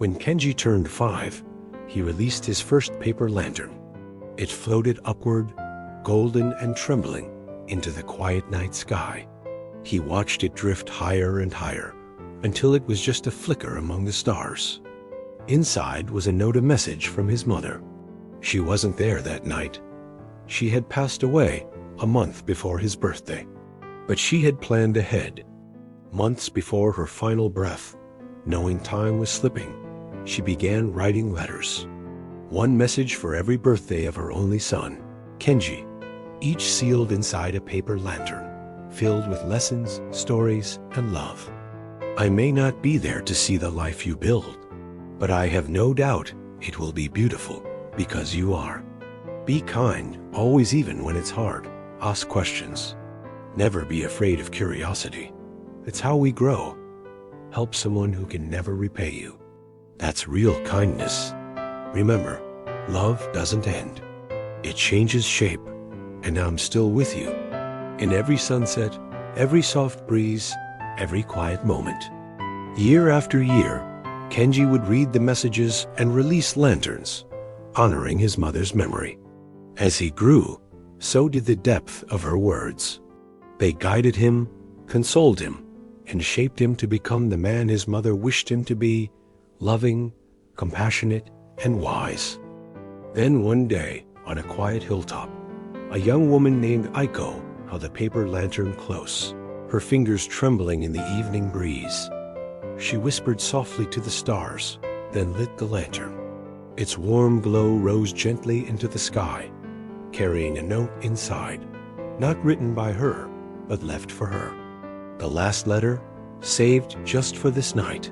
When Kenji turned 5, he released his first paper lantern. It floated upward, golden and trembling, into the quiet night sky. He watched it drift higher and higher, until it was just a flicker among the stars. Inside was a note, a message from his mother. She wasn't there that night. She had passed away a month before his birthday. But she had planned ahead. Months before her final breath, knowing time was slipping, she began writing letters. One message for every birthday of her only son, Kenji, each sealed inside a paper lantern, filled with lessons, stories, and love. I may not be there to see the life you build, but I have no doubt it will be beautiful because you are. Be kind, always, even when it's hard. Ask questions. Never be afraid of curiosity. It's how we grow. Help someone who can never repay you. That's real kindness. Remember, love doesn't end. It changes shape, and I'm still with you. In every sunset, every soft breeze, every quiet moment. Year after year, Kenji would read the messages and release lanterns, honoring his mother's memory. As he grew, so did the depth of her words. They guided him, consoled him, and shaped him to become the man his mother wished him to be, loving, compassionate, and wise. Then one day, on a quiet hilltop, a young woman named Aiko held a paper lantern close, her fingers trembling in the evening breeze. She whispered softly to the stars, then lit the lantern. Its warm glow rose gently into the sky, carrying a note inside, not written by her, but left for her. The last letter, saved just for this night.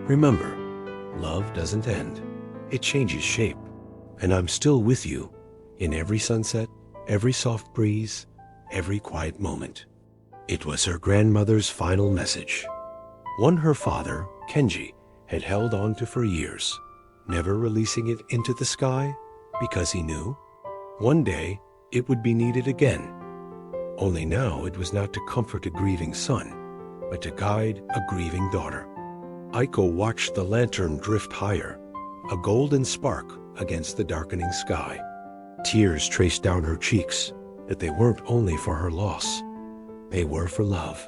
Remember, love doesn't end. It changes shape, and I'm still with you in every sunset, every soft breeze, every quiet moment. It was her grandmother's final message, one her father, Kenji, had held on to for years, never releasing it into the sky because he knew one day it would be needed again. Only now it was not to comfort a grieving son, but to guide a grieving daughter. Aiko watched the lantern drift higher, a golden spark against the darkening sky. Tears traced down her cheeks, but they weren't only for her loss. They were for love,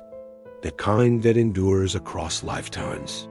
the kind that endures across lifetimes.